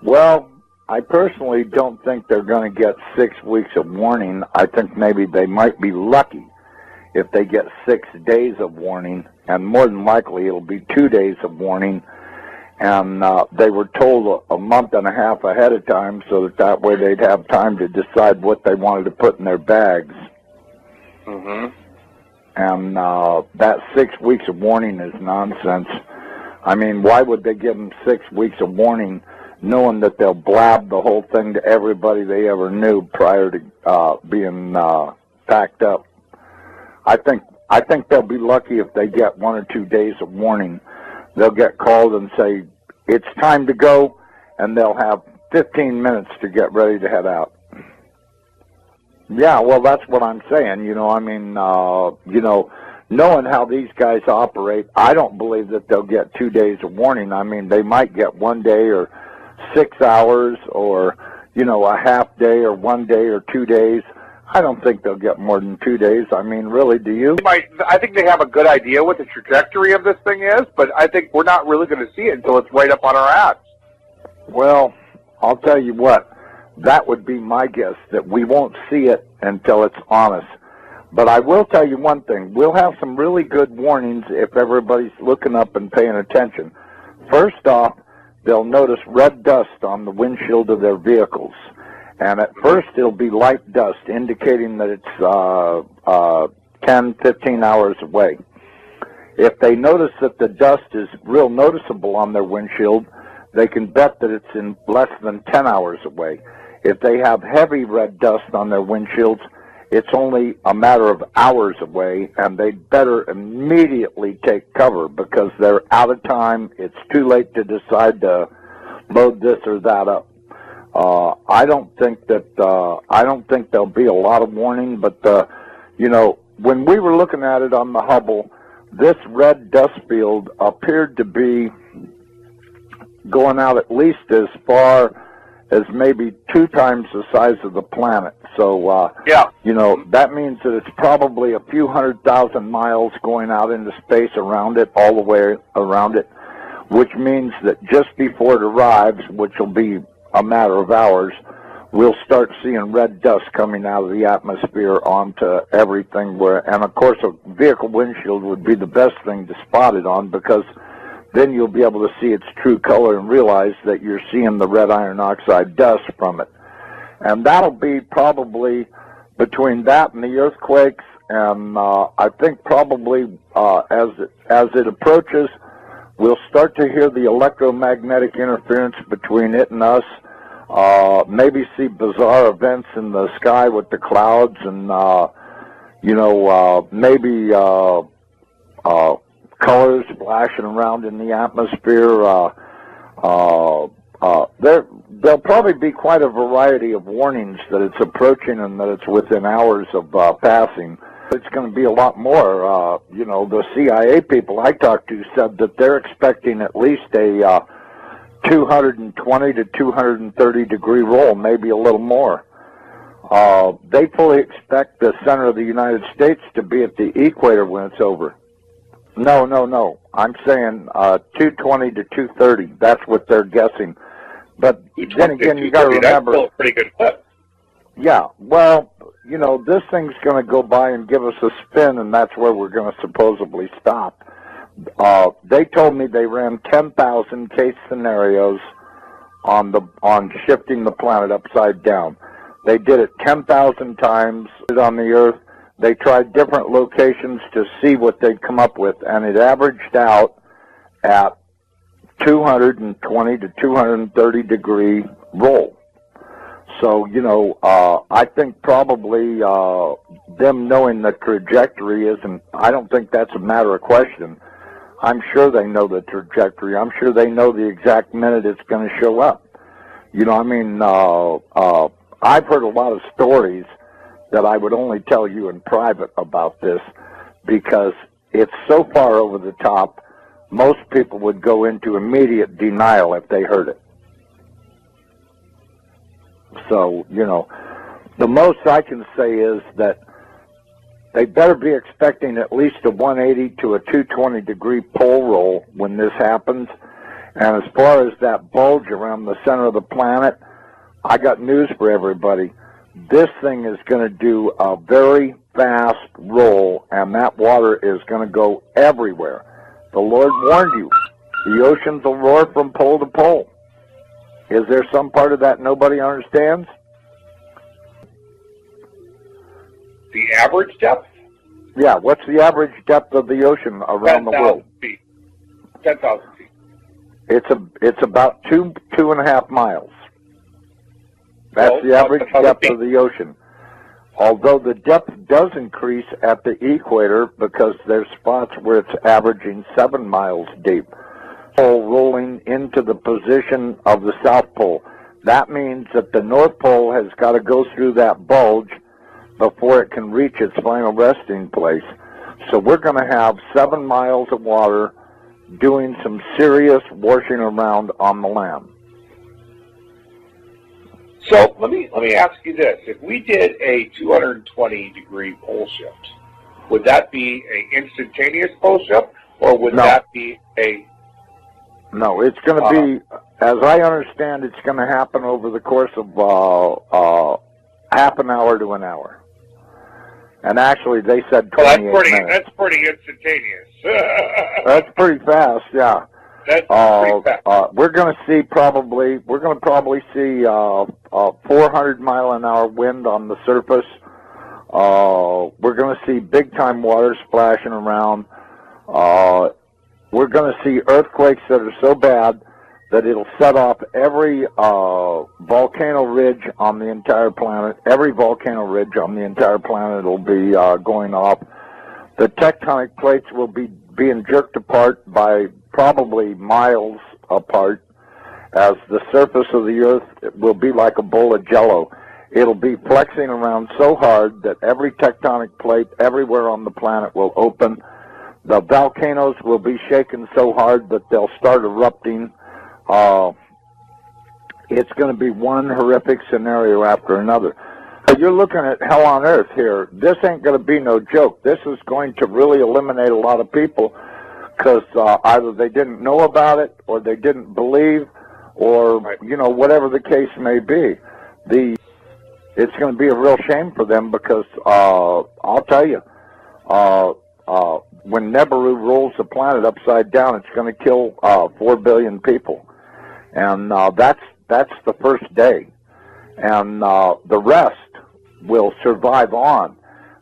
Well, I personally don't think they're going to get 6 weeks of warning. I think maybe they might be lucky if they get 6 days of warning, and more than likely it'll be 2 days of warning. And they were told a month and a half ahead of time so that way they'd have time to decide what they wanted to put in their bags. Mm-hmm. And that 6 weeks of warning is nonsense. I mean, why would they give them 6 weeks of warning knowing that they'll blab the whole thing to everybody they ever knew prior to being packed up? I think they'll be lucky if they get 1 or 2 days of warning. They'll get called and say, it's time to go, and they'll have 15 minutes to get ready to head out. Yeah, well, that's what I'm saying. You know, I mean, you know, knowing how these guys operate, I don't believe that they'll get 2 days of warning. I mean, they might get 1 day or 6 hours or, you know, a half day or 1 day or 2 days. I don't think they'll get more than 2 days. I mean, really, do you? I think they have a good idea what the trajectory of this thing is, but I think we're not really going to see it until it's right up on our ass. Well, I'll tell you what, that would be my guess, that we won't see it until it's on us. But I will tell you one thing. We'll have some really good warnings if everybody's looking up and paying attention. First off, they'll notice red dust on the windshield of their vehicles. And at first, it'll be light dust, indicating that it's 10, 15 hours away. If they notice that the dust is real noticeable on their windshield, they can bet that it's in less than 10 hours away. If they have heavy red dust on their windshields, it's only a matter of hours away, and they'd better immediately take cover because they're out of time. It's too late to decide to load this or that up. I don't think there'll be a lot of warning, but you know, when we were looking at it on the Hubble, this red dust field appeared to be going out at least as far as maybe 2 times the size of the planet. So, yeah, you know, that means that it's probably a few 100,000 miles going out into space around it, all the way around it, which means that just before it arrives, which will be a matter of hours, we'll start seeing red dust coming out of the atmosphere onto everything. And of course, a vehicle windshield would be the best thing to spot it on, because then you'll be able to see its true color and realize that you're seeing the red iron oxide dust from it. And that'll be probably between that and the earthquakes. And I think probably as it approaches, we'll start to hear the electromagnetic interference between it and us, maybe see bizarre events in the sky with the clouds, and, you know, maybe colors flashing around in the atmosphere. There'll probably be quite a variety of warnings that it's approaching and that it's within hours of passing. It's going to be a lot more. You know, the CIA people I talked to said that they're expecting at least a 220 to 230 degree roll, maybe a little more. They fully expect the center of the United States to be at the equator when it's over. No. I'm saying 220 to 230. That's what they're guessing. But then again, you got to remember. That's still a pretty good clip. Yeah, well, you know, this thing's going to go by and give us a spin, and that's where we're going to supposedly stop. They told me they ran 10,000 case scenarios on shifting the planet upside down. They did it 10,000 times on the Earth. They tried different locations to see what they'd come up with, and it averaged out at 220 to 230 degree roll. So, you know, I think probably them knowing the trajectory isn't, I don't think that's a matter of question. I'm sure they know the trajectory. I'm sure they know the exact minute it's going to show up. You know, I mean, I've heard a lot of stories that I would only tell you in private about this, because it's so far over the top, most people would go into immediate denial if they heard it. So, you know, the most I can say is that they better be expecting at least a 180 to a 220 degree pole roll when this happens. And as far as that bulge around the center of the planet, I got news for everybody. This thing is going to do a very fast roll, and that water is going to go everywhere. The Lord warned you. The oceans will roar from pole to pole. Is there some part of that nobody understands? The average depth? Yeah, what's the average depth of the ocean around the world? 10,000 feet. 10,000 feet. It's about 2.5 miles. That's the average depth of the ocean. Although the depth does increase at the equator because there's spots where it's averaging 7 miles deep. Rolling into the position of the South Pole. That means that the North Pole has got to go through that bulge before it can reach its final resting place. So we're going to have 7 miles of water doing some serious washing around on the land. So let me ask you this: if we did a 220-degree pole shift, would that be an instantaneous pole shift, or would that be a? No, it's going to be, as I understand, it's going to happen over the course of half an hour to an hour. And actually, they said 28 minutes. That's pretty instantaneous. That's pretty fast, yeah. That's pretty fast. We're going to probably see 400-mile-an-hour wind on the surface. We're going to see big-time water splashing around. We're going to see earthquakes that are so bad that it'll set off every volcano ridge on the entire planet. Every volcano ridge on the entire planet will be going off. The tectonic plates will be being jerked apart by probably miles apart, as the surface of the earth will be like a bowl of jello. It'll be flexing around so hard that every tectonic plate everywhere on the planet will open. The volcanoes will be shaken so hard that they'll start erupting. It's going to be one horrific scenario after another. You're looking at hell on earth here. This ain't going to be no joke. This is going to really eliminate a lot of people because either they didn't know about it or they didn't believe, or whatever the case may be. It's going to be a real shame for them because I'll tell you, when Nibiru rolls the planet upside down, it's going to kill 4 billion people, and that's the first day, and the rest will survive on,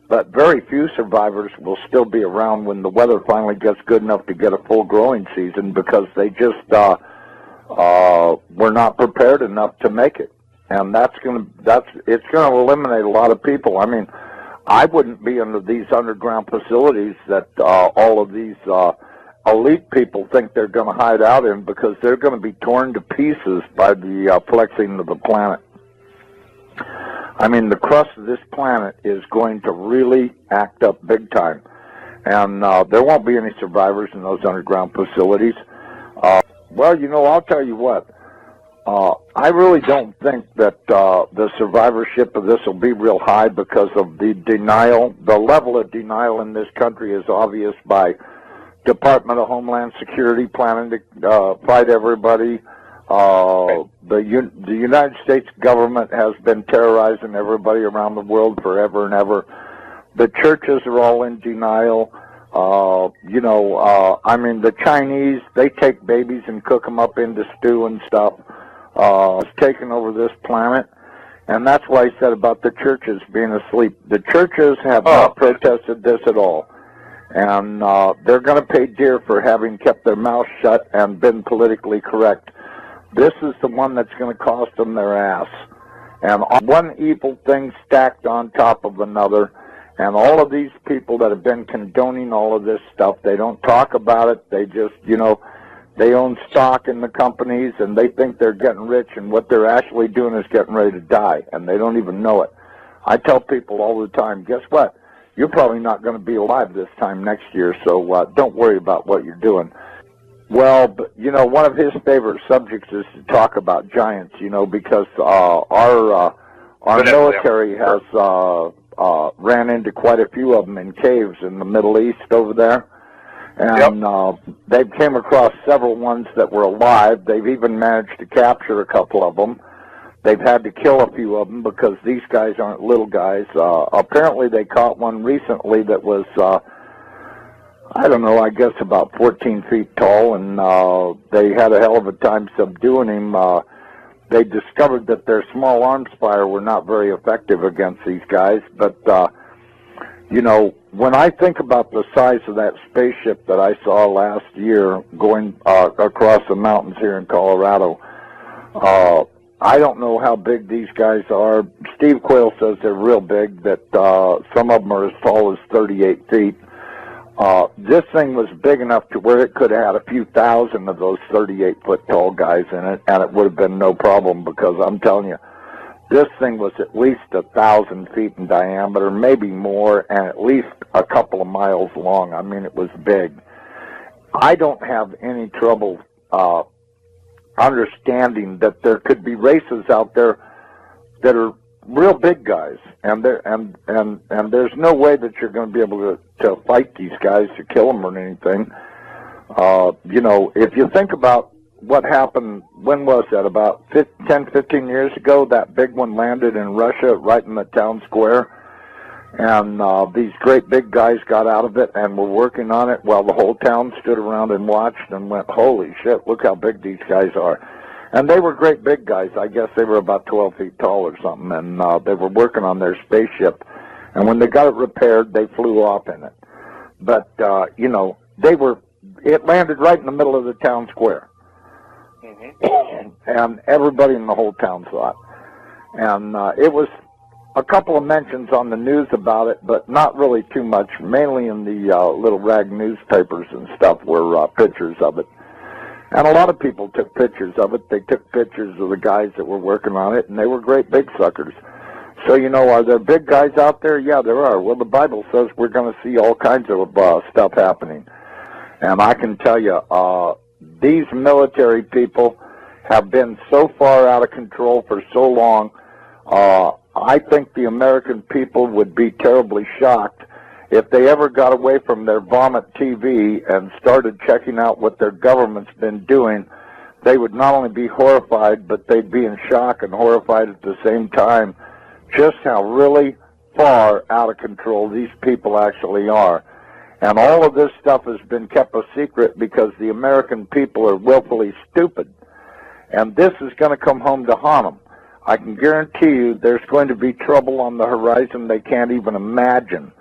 but very few survivors will still be around when the weather finally gets good enough to get a full growing season, because they just were not prepared enough to make it, and it's going to eliminate a lot of people. I mean, I wouldn't be under these underground facilities that all of these elite people think they're going to hide out in, because they're going to be torn to pieces by the flexing of the planet. I mean, the crust of this planet is going to really act up big time, and there won't be any survivors in those underground facilities. Well, I'll tell you what. I really don't think that the survivorship of this will be real high because of the denial. The level of denial in this country is obvious by Department of Homeland Security planning to fight everybody. The United States government has been terrorizing everybody around the world forever and ever. The churches are all in denial. I mean, the Chinese, they take babies and cook them up into stew and stuff. It's taken over this planet, and that's why I said about the churches being asleep. The churches have not protested this at all, and they're going to pay dear for having kept their mouths shut and been politically correct. This is the one that's going to cost them their ass, and one evil thing stacked on top of another. And all of these people that have been condoning all of this stuff, they don't talk about it. They just, they own stock in the companies, and they think they're getting rich, and what they're actually doing is getting ready to die, and they don't even know it. I tell people all the time, guess what? You're probably not going to be alive this time next year, so don't worry about what you're doing. Well, but, one of his favorite subjects is to talk about giants, because our military has ran into quite a few of them in caves in the Middle East over there. And they've came across several ones that were alive. They've even managed to capture a couple of them. They've had to kill a few of them because these guys aren't little guys. Apparently they caught one recently that was, I don't know, I guess about 14 feet tall, and they had a hell of a time subduing him. They discovered that their small arms fire were not very effective against these guys, but, you know, when I think about the size of that spaceship that I saw last year going across the mountains here in Colorado, I don't know how big these guys are. Steve Quayle says they're real big, that some of them are as tall as 38 feet. This thing was big enough to where it could have had a few thousand of those 38-foot tall guys in it, and it would have been no problem, because I'm telling you, this thing was at least 1,000 feet in diameter, maybe more, and at least a couple of miles long. I mean, it was big. I don't have any trouble understanding that there could be races out there that are real big guys, and there's no way that you're going to be able to fight these guys to kill them or anything. You know, if you think about what happened, when was that, about 10, 15 years ago, that big one landed in Russia right in the town square, and these great big guys got out of it and were working on it while the whole town stood around and watched and went, holy shit, look how big these guys are. And they were great big guys. I guess they were about 12 feet tall or something, and they were working on their spaceship. And when they got it repaired, they flew off in it. But, you know, it landed right in the middle of the town square. Mm-hmm. And everybody in the whole town saw it. And it was a couple of mentions on the news about it, but not really too much. Mainly in the little rag newspapers and stuff were pictures of it. And a lot of people took pictures of it. They took pictures of the guys that were working on it, and they were great big suckers. So, you know, are there big guys out there? Yeah, there are. Well, the Bible says we're going to see all kinds of stuff happening. And I can tell you, these military people have been so far out of control for so long, I think the American people would be terribly shocked if they ever got away from their vomit TV and started checking out what their government's been doing. They would not only be horrified, but they'd be in shock and horrified at the same time, just how really far out of control these people actually are. And all of this stuff has been kept a secret because the American people are willfully stupid. And this is going to come home to haunt them. I can guarantee you there's going to be trouble on the horizon they can't even imagine.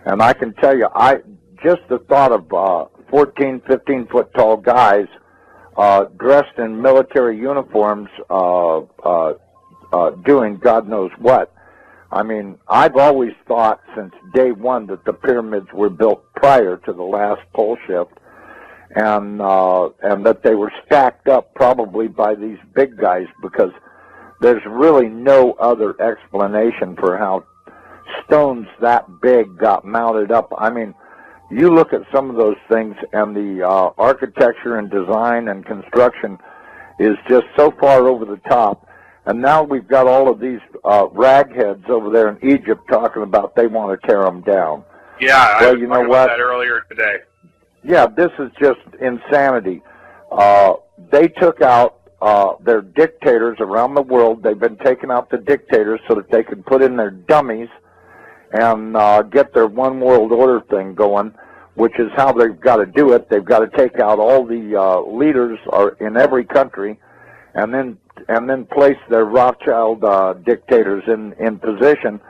And I can tell you, just the thought of 14, 15-foot tall guys dressed in military uniforms doing God knows what. I mean, I've always thought since day one that the pyramids were built prior to the last pole shift, and that they were stacked up probably by these big guys, because there's really no other explanation for how stones that big got mounted up. I mean, you look at some of those things, and the architecture and design and construction is just so far over the top. And now we've got all of these ragheads over there in Egypt talking about they want to tear them down. Yeah, well, I was you know talking what? about that earlier today. Yeah, this is just insanity. They took out their dictators around the world. They've been taking out the dictators so that they could put in their dummies and get their one world order thing going, which is how they've got to do it. They've got to take out all the leaders in every country, and then place their Rothschild dictators in position.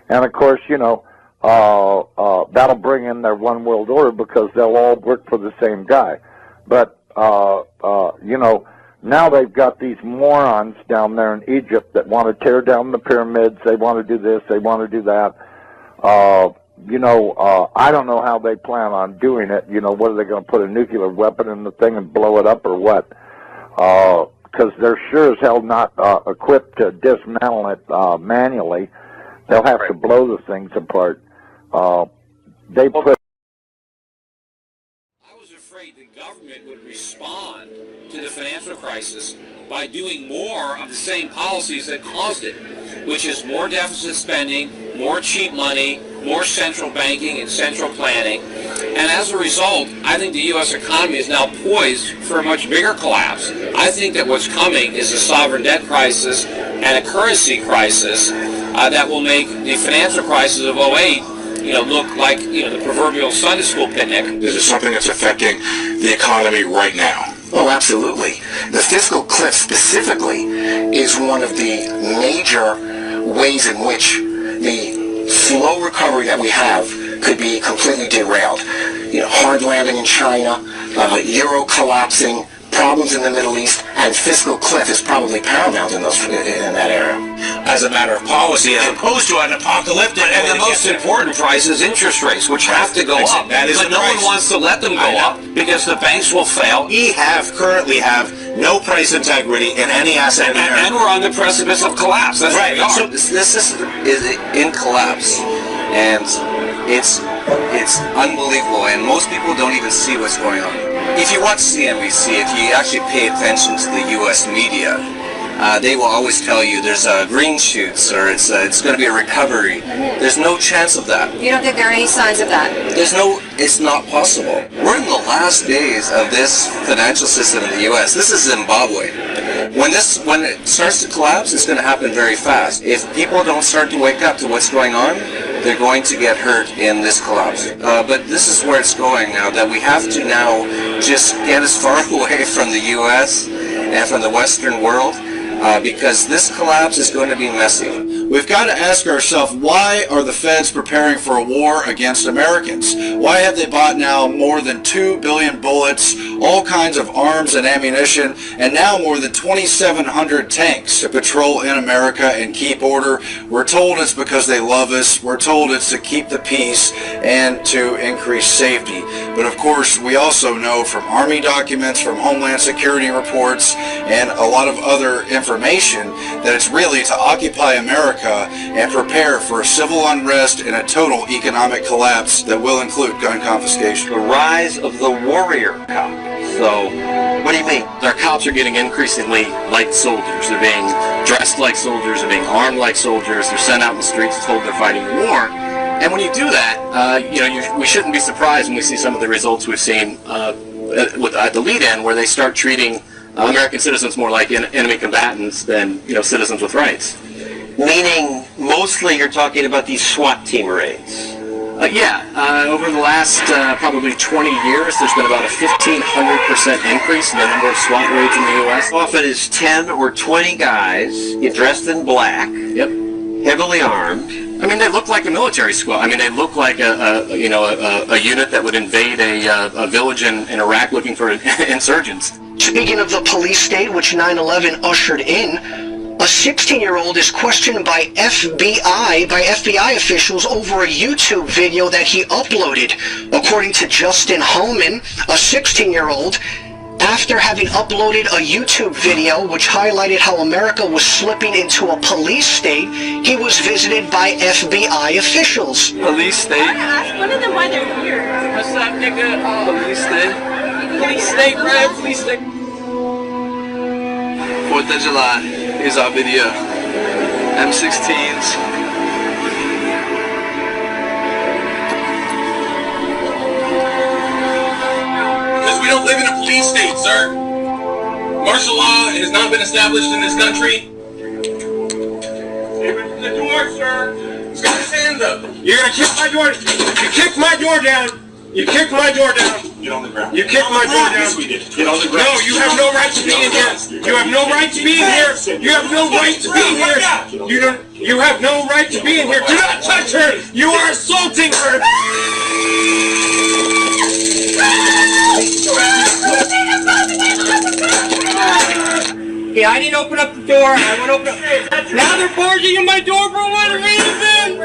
And of course, you know, that'll bring in their one world order because they'll all work for the same guy. But you know, now they've got these morons down there in Egypt that want to tear down the pyramids. They want to do this. They want to do that. You know, I don't know how they plan on doing it. You know, what are they going to put a nuclear weapon in the thing and blow it up or what? Because they're sure as hell not equipped to dismantle it manually. They'll have to blow the things apart. They put. I was afraid the government would respond to the financial crisis by doing more of the same policies that caused it, which is more deficit spending, more cheap money, more central banking and central planning. And as a result, I think the U.S. economy is now poised for a much bigger collapse. I think that what's coming is a sovereign debt crisis and a currency crisis that will make the financial crisis of '08 look like, the proverbial Sunday school picnic. This is something that's affecting the economy right now. Oh, absolutely. The fiscal cliff specifically is one of the major ways in which the slow recovery that we have could be completely derailed. Hard landing in China, euro collapsing, problems in the Middle East, and fiscal cliff is probably paramount in that area. As a matter of policy, as opposed to an apocalyptic. And the most important price is interest rates, which have to go up. That is but no one wants to let them go up because the banks will fail. We currently have no price integrity in any asset in America. And we're on the precipice of collapse. That's right. So this system is in collapse, and it's unbelievable, and most people don't even see what's going on. If you watch CNBC, if you actually pay attention to the U.S. media, they will always tell you there's green shoots or it's going to be a recovery. There's no chance of that. You don't think there are any signs of that? It's not possible. We're in the last days of this financial system in the U.S. This is Zimbabwe. When it starts to collapse, it's going to happen very fast. If people don't start to wake up to what's going on, they're going to get hurt in this collapse. But this is where it's going now, that we have to now just get as far away from the U.S. and from the Western world, because this collapse is going to be messy. We've got to ask ourselves, why are the feds preparing for a war against Americans? Why have they bought now more than 2 billion bullets, all kinds of arms and ammunition, and now more than 2,700 tanks to patrol in America and keep order? We're told it's because they love us. We're told it's to keep the peace and to increase safety. But of course, we also know from Army documents, from Homeland Security reports, and a lot of other information that it's really to occupy America and prepare for a civil unrest and a total economic collapse that will include gun confiscation. The rise of the warrior cop. So, What do you mean? our cops are getting increasingly like soldiers. They're being dressed like soldiers, they're being armed like soldiers, they're sent out in the streets told they're fighting war. And when you do that, we shouldn't be surprised when we see some of the results we've seen at the lead end, where they start treating American citizens more like enemy combatants than citizens with rights. Meaning, mostly you're talking about these SWAT team raids. Over the last probably 20 years, there's been about a 1,500% increase in the number of SWAT raids in the U.S. Often it's 10 or 20 guys dressed in black, Yep. heavily armed. I mean, they look like a military squad. I mean, they look like a unit that would invade a village in Iraq looking for insurgents. Speaking of the police state, which 9/11 ushered in, a 16-year-old is questioned by FBI officials over a YouTube video that he uploaded. According to Justin Holman, a 16-year-old, after having uploaded a YouTube video which highlighted how America was slipping into a police state, he was visited by FBI officials. Police state? I asked one of them why they're here. What's up, nigga? Police state? Police state, right? Police state. 4th of July is our video. M16s. Because we don't live in a police state, sir. Martial law has not been established in this country. Open the door, sir. He's got his hand up. You're going to kick my door. You kicked my door down. You kicked my door down. Get on the ground. You kicked my door down. Yes, we did. Get on the ground. No, you have no right to be in here. You have no right to be in here. You have no right to be in here. You have no right to be in here. Do not touch her. You are assaulting her. Yeah, I didn't open up the door. I went open up. Now they're barging in my door for what reason?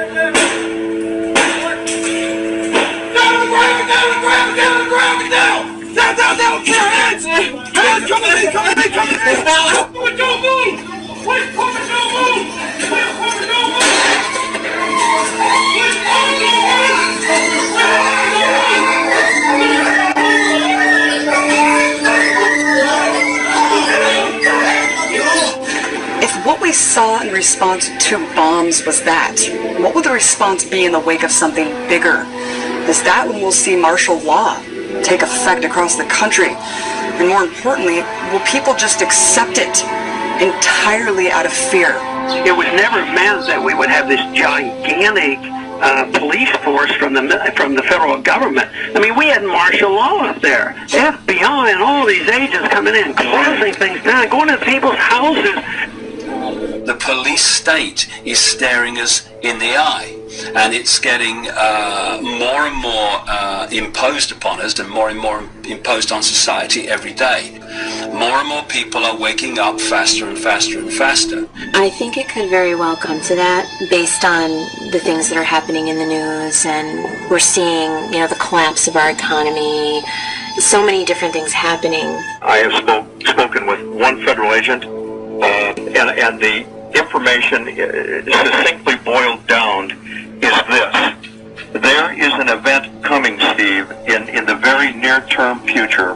Down! Put your hands! Hands, come at me! Don't move! Don't move! If what we saw in response to bombs was that, what will the response be in the wake of something bigger? Is that when we'll see martial law take effect across the country? And more importantly, will people just accept it entirely out of fear? It was never meant that we would have this gigantic police force from the federal government. I mean, we had martial law up there. FBI and all these agents coming in, closing things down, going to people's houses. The police state is staring us in the eye, and it's getting more and more imposed upon us and more imposed on society every day. More and more people are waking up faster and faster and faster. I think it could very well come to that based on the things that are happening in the news, and we're seeing, the collapse of our economy, so many different things happening. I have spoken with one federal agent, and the information succinctly boiled down is this. There is an event coming, Steve, in the very near-term future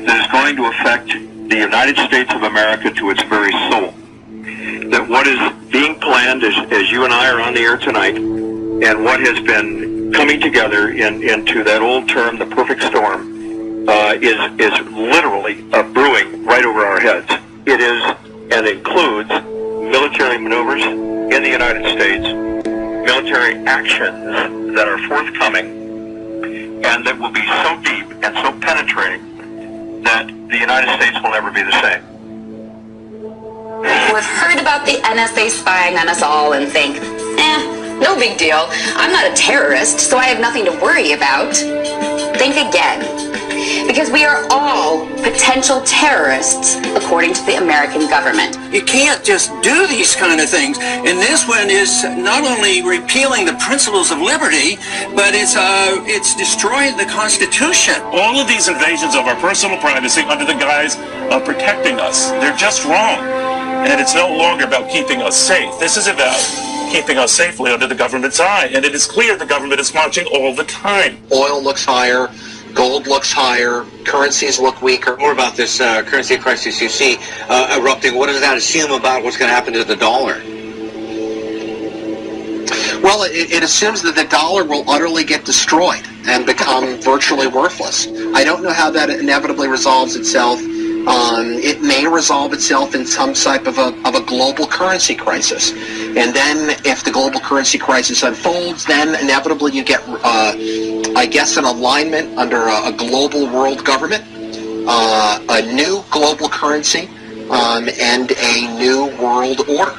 that is going to affect the United States of America to its very soul. That what is being planned, as you and I are on the air tonight, and what has been coming together into that old term, the perfect storm, is literally brewing right over our heads. It is and includes military maneuvers in the United States, military actions that are forthcoming, and that will be so deep and so penetrating that the United States will never be the same. We've heard about the NSA spying on us all and think, no big deal. I'm not a terrorist, so I have nothing to worry about. Think again. Because we are all potential terrorists, according to the American government. You can't just do these kind of things. And this one is not only repealing the principles of liberty, but it's destroying the Constitution. All of these invasions of our personal privacy under the guise of protecting us, they're just wrong. And it's no longer about keeping us safe. This is about keeping us safely under the government's eye. And it is clear the government is watching all the time. Oil looks higher. Gold looks higher, currencies look weaker. More about this currency crisis you see erupting. What does that assume about what's going to happen to the dollar? Well, it assumes that the dollar will utterly get destroyed and become virtually worthless. I don't know how that inevitably resolves itself. It may resolve itself in some type of a global currency crisis. And then if the global currency crisis unfolds, then inevitably you get, I guess, an alignment under a global world government, a new global currency, and a new world order.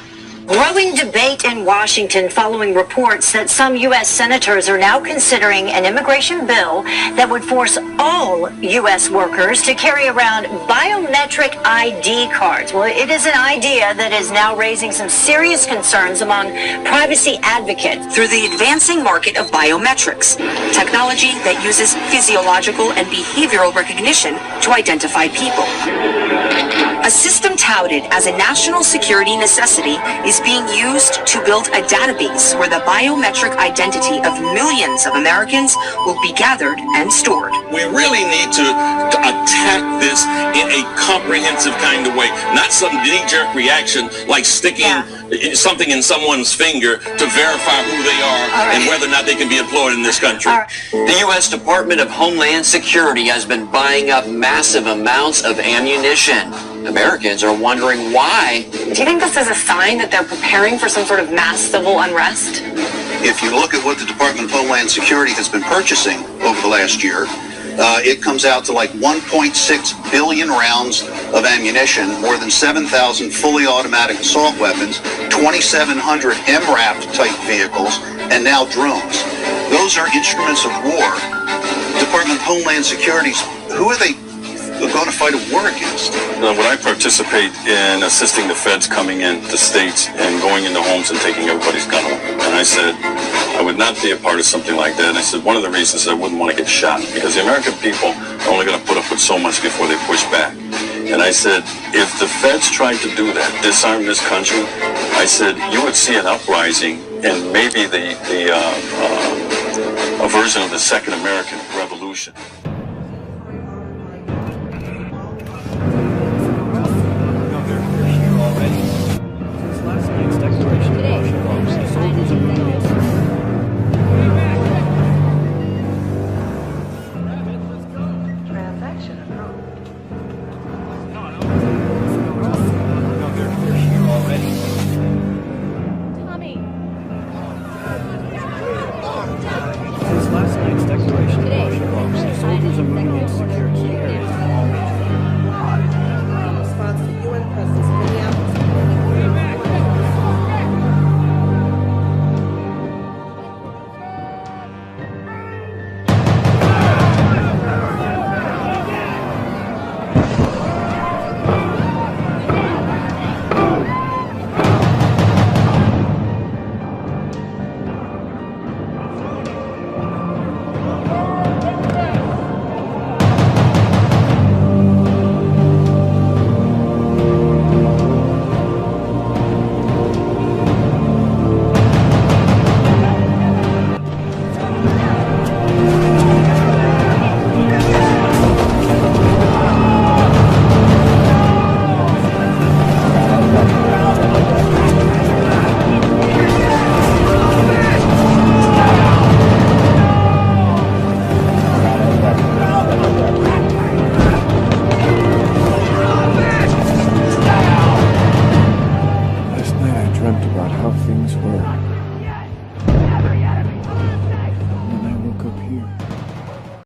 Growing debate in Washington following reports that some U.S. senators are now considering an immigration bill that would force all U.S. workers to carry around biometric ID cards. Well, it is an idea that is now raising some serious concerns among privacy advocates. Through the advancing market of biometrics, technology that uses physiological and behavioral recognition to identify people. A system touted as a national security necessity is being used to build a database where the biometric identity of millions of Americans will be gathered and stored. We really need to attack this in a comprehensive kind of way, not some knee-jerk reaction like sticking something in someone's finger to verify who they are and whether or not they can be employed in this country. The U.S. Department of Homeland Security has been buying up massive amounts of ammunition. Americans are wondering why. Do you think this is a sign that they're preparing for some sort of mass civil unrest? If you look at what the Department of Homeland Security has been purchasing over the last year, it comes out to like 1.6 billion rounds of ammunition, more than 7,000 fully automatic assault weapons, 2,700 MRAP type vehicles, and now drones. Those are instruments of war. Department of Homeland Security, who are they going to fight a war against? When I participate in assisting the feds coming into states and going into homes and taking everybody's gun away, and I said I would not be a part of something like that. And I said one of the reasons I wouldn't want to get shot because the American people are only going to put up with so much before they push back. And I said if the feds tried to do that, disarm this country, I said you would see an uprising and maybe a version of the Second American Revolution.